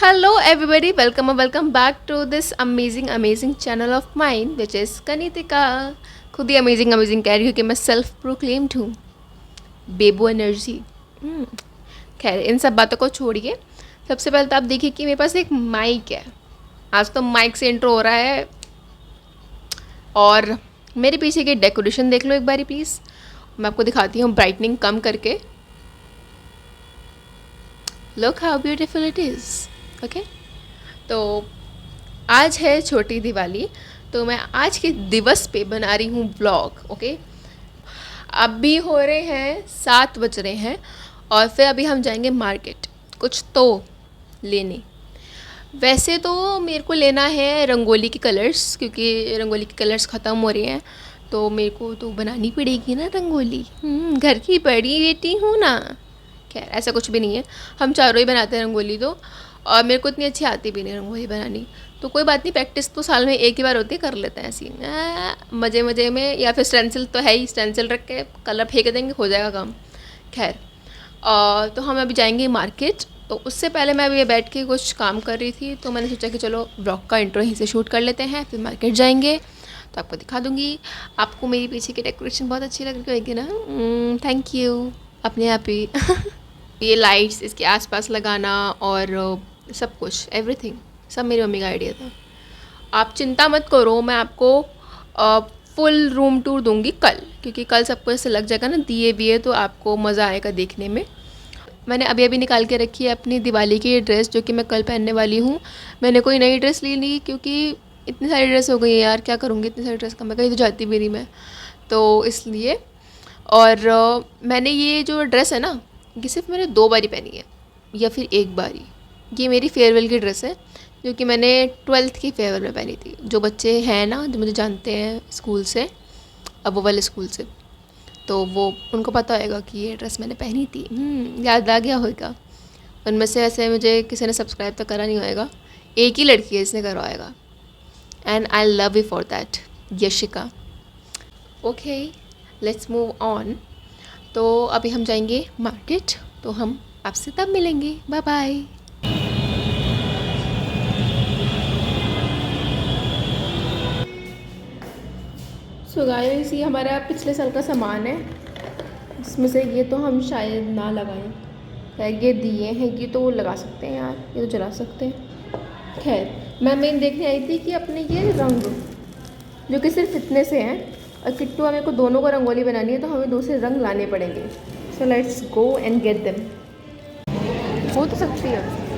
Hello, everybody. Welcome back to this amazing channel of mine, which is Kanitika. खुद ही amazing कह रही हूँ कि मैं सेल्फ प्रोक्लेम्ड हूँ बेबू एनर्जी। खैर इन सब बातों को छोड़िए। सबसे पहले तो आप देखिए कि मेरे पास एक माइक है। आज तो माइक से इंट्रो हो रहा है। और मेरे पीछे की डेकोरेशन देख लो एक बारी प्लीज़। मैं आपको दिखाती हूँ ब्राइटनिंग कम करके। Look how beautiful it is. Okay, तो आज है छोटी दिवाली, तो मैं आज के दिवस पे बना रही हूँ ब्लॉग। ओके, अभी हो रहे हैं 7 बज रहे हैं और फिर अभी हम जाएंगे मार्केट कुछ तो लेने। वैसे तो मेरे को लेना है रंगोली के कलर्स, क्योंकि रंगोली के कलर्स ख़त्म हो रहे हैं, तो मेरे को तो बनानी पड़ेगी ना रंगोली। घर की बड़ी बेटी हूँ ना। खैर ऐसा कुछ भी नहीं है, हम चारों ही बनाते हैं रंगोली तो। और मेरे को इतनी अच्छी आती भी नहीं रंगोली बनानी, तो कोई बात नहीं, प्रैक्टिस तो साल में एक ही बार होती है, कर लेते हैं ऐसी मज़े में। या फिर स्टेंसिल तो है ही, स्टेंसिल रख के कलर फेंक देंगे, हो जाएगा काम। खैर तो हम अभी जाएंगे मार्केट। तो उससे पहले मैं अभी बैठ के कुछ काम कर रही थी, तो मैंने सोचा कि चलो ब्लॉग का इंट्रो यहीं से शूट कर लेते हैं, फिर मार्केट जाएंगे तो आपको दिखा दूँगी। आपको मेरी पीछे की डेकोरेशन बहुत अच्छी लग रही होगी ना। Thank you. अपने आप ही ये लाइट्स इसके आसपास लगाना और सब कुछ एवरीथिंग सब मेरी मम्मी का आइडिया था। आप चिंता मत करो, मैं आपको फुल रूम टूर दूंगी कल, क्योंकि कल सबको ऐसे लग जाएगा ना दिए विए, तो आपको मज़ा आएगा देखने में। मैंने अभी निकाल के रखी है अपनी दिवाली की ड्रेस, जो कि मैं कल पहनने वाली हूँ। मैंने कोई नई ड्रेस ली नहीं, क्योंकि इतनी सारी ड्रेस हो गई है यार, क्या करूँगी इतनी सारी ड्रेस का, मैं कहीं तो जाती भी नहीं मैं, तो इसलिए। और मैंने ये जो ड्रेस है ना, ये सिर्फ मैंने 2 बारी पहनी है या फिर 1 बारी। ये मेरी फेयरवेल की ड्रेस है, जो कि मैंने 12th की फेयरवेल में पहनी थी। जो बच्चे हैं ना जो मुझे जानते हैं स्कूल से, अब वो वाले स्कूल से, तो वो उनको पता होगा कि ये ड्रेस मैंने पहनी थी। याद आ गया होगा। उनमें से ऐसे मुझे किसी ने सब्सक्राइब तो करा नहीं होएगा, एक ही लड़की है इसने करा होएगा, and I love you for that Yashika. Okay, let's move on. तो अभी हम जाएंगे मार्केट, तो हम आपसे तब मिलेंगे। Bye bye. सो गाइस, ये हमारा पिछले साल का सामान है, जिसमें से ये तो हम शायद ना लगाएं। खैर ये दिए हैं, ये तो लगा सकते हैं यार, ये तो जला सकते हैं। खैर मैं मेन देखने आई थी कि अपने ये रंग जो कि सिर्फ इतने से हैं, और किट्टू मेरे को दोनों को रंगोली बनानी है, तो हमें दूसरे रंग लाने पड़ेंगे। So let's go and get them. हो तो सकती है।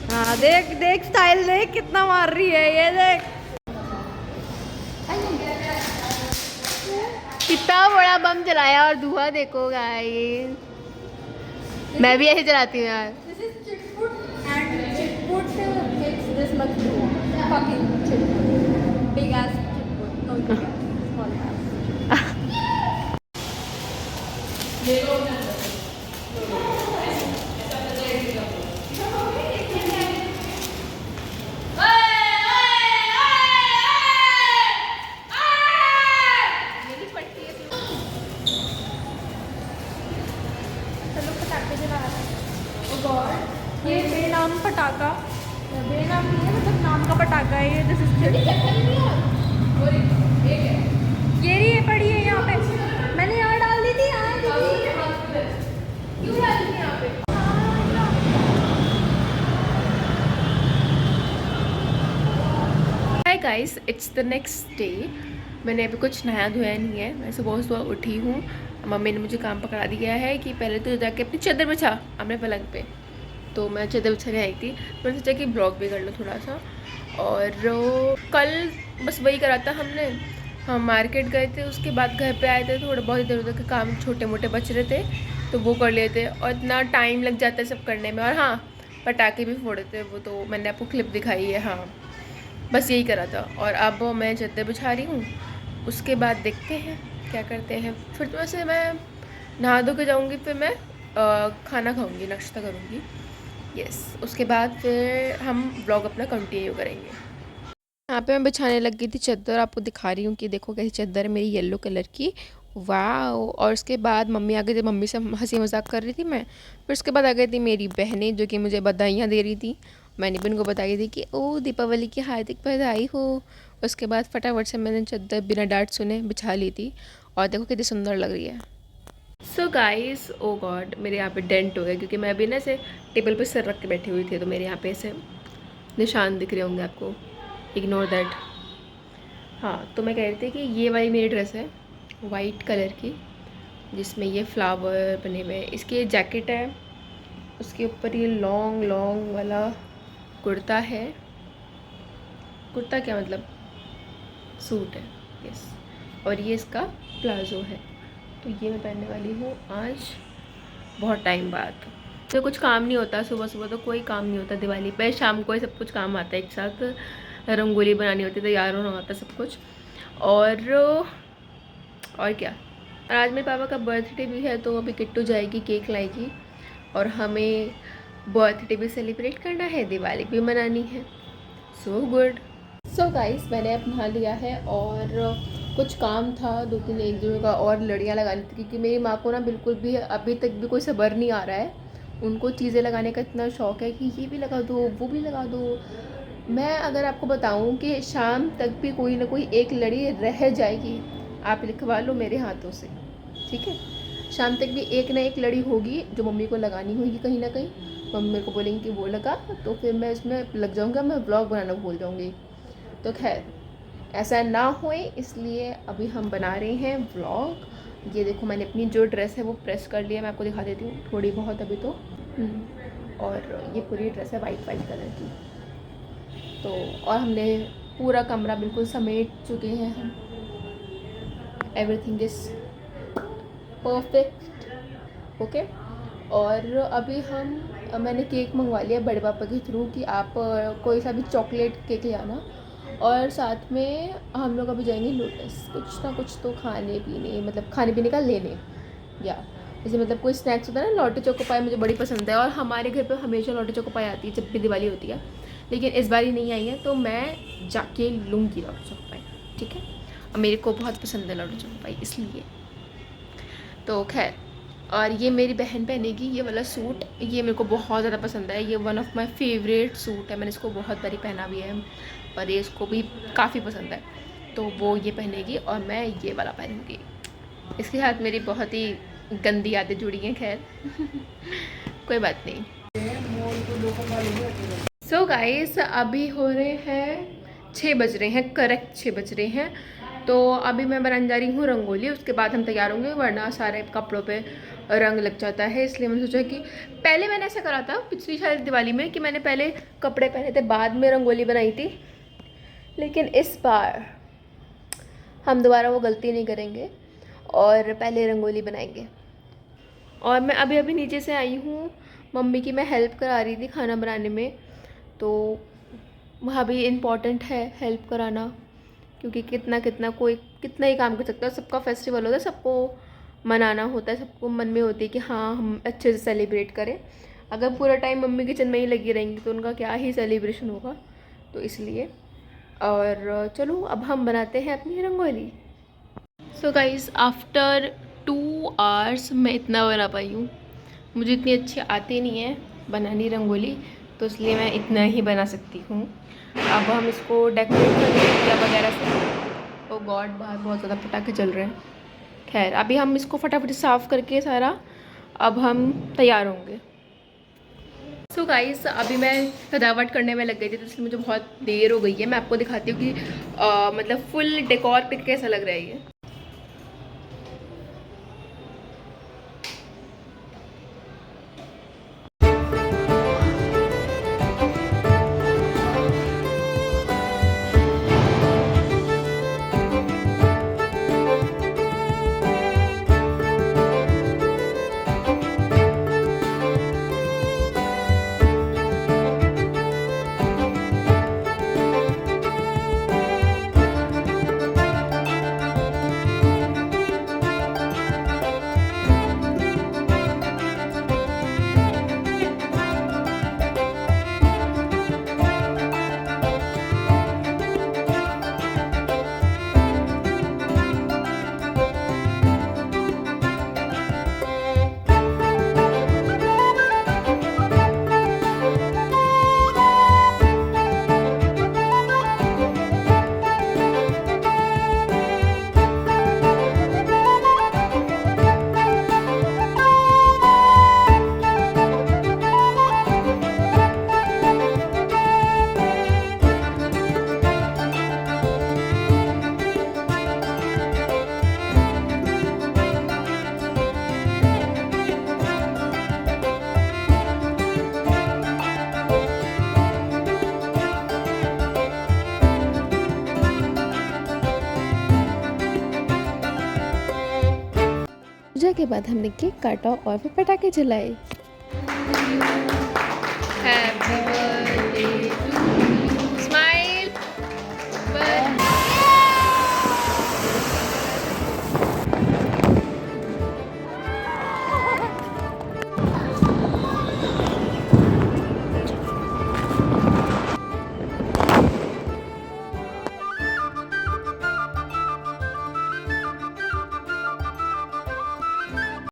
हाँ देख देख स्टाइल देख कितना मार रही है, ये देख कितना बड़ा बम जलाया, और धुआं देखो गाइस। मैं भी ऐसे जलाती हूँ यार। ये बेनाम पटाखा, बेनाम नहीं है, मतलब नाम का पटाखा है ये। दिस इज ये रही है, पड़ी है यहाँ पे, मैंने यहाँ डाल दी थी। यहाँ क्यों डाल दी यहाँ पे? Hi guys, it's the next day. मैंने अभी कुछ नया धोया नहीं है, मैं सुबह उठी हूँ। मम्मी ने मुझे काम पकड़ा दिया है कि पहले तो जाके अपनी चादर बिछा अपने पलंग पे। तो मैं चादर बिछाने आई थी, तो मैंने सोचा कि ब्लॉग भी कर लो थोड़ा सा। और कल बस वही करा था हमने। हम मार्केट गए थे, उसके बाद घर पे आए थे, थोड़े बहुत इधर उधर के काम छोटे मोटे बच रहे थे, तो वो कर लिए थे। और इतना टाइम लग जाता है सब करने में। और हाँ, पटाखे भी फोड़े थे, वो तो मैंने आपको क्लिप दिखाई है। हाँ, बस यही करा था। और अब मैं चादर बिछा रही हूँ, उसके बाद देखते हैं क्या करते हैं। फिर तो वैसे मैं नहा धो के जाऊँगी, फिर मैं खाना खाऊंगी, नाश्ता करूंगी। यस, उसके बाद फिर हम ब्लॉग अपना कंटिन्यू करेंगे। यहाँ पे मैं बिछाने लग गई थी चादर, आपको दिखा रही हूँ कि देखो कैसी चादर है मेरी येलो कलर की। वाह। और उसके बाद मम्मी आ गई थी, मम्मी से हंसी मजाक कर रही थी मैं। फिर उसके बाद आ गई थी मेरी बहनें जो कि मुझे बधाइयाँ दे रही थी। मैंने भी उनको बताई थी कि ओ दीपावली की हार्दिक बधाई हो। उसके बाद फटाफट से मैंने चादर बिना डांट सुने बिछा ली थी, और देखो कितनी सुंदर लग रही है। सो गाइस, ओ गॉड, मेरे यहाँ पे डेंट हो गया क्योंकि मैं अभी ना ऐसे टेबल पे सिर रख के बैठी हुई थी, तो मेरे यहाँ पे ऐसे निशान दिख रहे होंगे आपको, इग्नोर दैट। हाँ, तो मैं कह रही थी कि ये वाली मेरी ड्रेस है वाइट कलर की, जिसमें ये फ्लावर बने हुए हैं। इसकी जैकेट है, उसके ऊपर ये लॉन्ग लॉन्ग वाला कुर्ता है। कुर्ता क्या मतलब, सूट है। यस, और ये इसका प्लाजो है। तो ये मैं पहनने वाली हूँ आज बहुत टाइम बाद। तो कुछ काम नहीं होता, सुबह सुबह तो कोई काम नहीं होता दिवाली पे, शाम को ही सब कुछ काम आता है एक साथ। रंगोली बनानी होती है, तैयार होना होता है सब कुछ। और क्या, और आज मेरे पापा का बर्थडे भी है, तो अभी किट्टू जाएगी केक लाएगी, और हमें बर्थडे भी सेलिब्रेट करना है, दिवाली भी मनानी है। So good. सो गाइस, मैंने अब नहा लिया है, और कुछ काम था दो तीन एक दिनों का, और लड़ियाँ लगानी थी क्योंकि मेरी माँ को ना बिल्कुल भी अभी तक भी कोई सब्र नहीं आ रहा है। उनको चीज़ें लगाने का इतना शौक़ है कि ये भी लगा दो, वो भी लगा दो। मैं अगर आपको बताऊं कि शाम तक भी कोई ना कोई एक लड़ी रह जाएगी, आप लिखवा लो मेरे हाथों से, ठीक है। शाम तक भी एक ना एक लड़ी होगी जो मम्मी को लगानी होगी कहीं ना कहीं। मम्मी मेरे को बोलेंगी कि वो लगा, तो फिर मैं इसमें लग जाऊँगा, मैं ब्लॉग बनाना भूल जाऊँगी। तो खैर ऐसा ना होए, इसलिए अभी हम बना रहे हैं व्लॉग। ये देखो, मैंने अपनी जो ड्रेस है वो प्रेस कर लिया, मैं आपको दिखा देती हूँ थोड़ी बहुत अभी तो। और ये पूरी ड्रेस है वाइट वाइट कलर की। तो और हमने पूरा कमरा बिल्कुल समेट चुके हैं हम। Everything is perfect, okay. और अभी मैंने केक मंगवा लिया बड़े पापा के थ्रू कि आप कोई सा भी चॉकलेट केक ले आना, और साथ में हम लोग अभी जाएंगे लोटस, कुछ ना कुछ तो खाने पीने, मतलब खाने पीने का लेने, या जैसे मतलब कोई स्नैक्स होता है ना। लॉटी चोको पाई मुझे बड़ी पसंद है, और हमारे घर पे हमेशा लॉटी चोको पाई आती है जब भी दिवाली होती है, लेकिन इस बार ही नहीं आई है, तो मैं जाके लूँगी लॉटी चोको पाई, ठीक है। और मेरे को बहुत पसंद है लॉटी चोको पाई, इसलिए। तो खैर, और ये मेरी बहन पहनेगी ये वाला सूट, ये मेरे को बहुत ज़्यादा पसंद है, ये one of my favourite suit है, मैंने इसको बहुत बारी पहना भी है, और ये इसको भी काफ़ी पसंद है। तो वो ये पहनेगी और मैं ये वाला पहनूँगी। इसके साथ मेरी बहुत ही गंदी यादें जुड़ी हैं, खैर कोई बात नहीं। सो गाइस, अभी हो रहे हैं 6 बज रहे हैं, करेक्ट 6 बज रहे हैं। तो अभी मैं बनाने जा रही हूँ रंगोली, उसके बाद हम तैयार होंगे, वरना सारे कपड़ों पे रंग लग जाता है। इसलिए मैंने सोचा कि पहले मैंने ऐसा करा था पिछली शायद दिवाली में कि मैंने पहले कपड़े पहने थे, बाद में रंगोली बनाई थी, लेकिन इस बार हम दोबारा वो गलती नहीं करेंगे और पहले रंगोली बनाएंगे। और मैं अभी अभी नीचे से आई हूँ, मम्मी की मैं हेल्प करा रही थी खाना बनाने में, तो वहाँ भी इम्पॉर्टेंट है हेल्प कराना, क्योंकि कितना कितना कोई कितना ही काम कर सकता है। सबका फेस्टिवल होता है, सबको मनाना होता है, सबको मन में होती है कि हाँ हम अच्छे से सेलिब्रेट करें। अगर पूरा टाइम मम्मी किचन में ही लगी रहेंगी तो उनका क्या ही सेलिब्रेशन होगा, तो इसलिए। और चलो अब हम बनाते हैं अपनी rangoli. So guys, after 2 hours मैं इतना बना पाई हूँ। मुझे इतनी अच्छी आती नहीं है बनानी रंगोली, तो इसलिए मैं इतना ही बना सकती हूँ। अब हम इसको डेकोरेट करेंगे दिया वगैरह से। ओ गॉड, बाहर बहुत ज़्यादा पटाखे चल रहे हैं। खैर, अभी हम इसको फटाफट साफ़ करके सारा अब हम तैयार होंगे। सो गाइस, अभी मैं सजावट करने में लग गई थी, तो इसलिए मुझे बहुत देर हो गई है। मैं आपको दिखाती हूँ कि मतलब फुल डेकोर पे कैसा लग रहा है ये। के बाद हमने केक काटा और फिर पटाखे जलाए। Happy birthday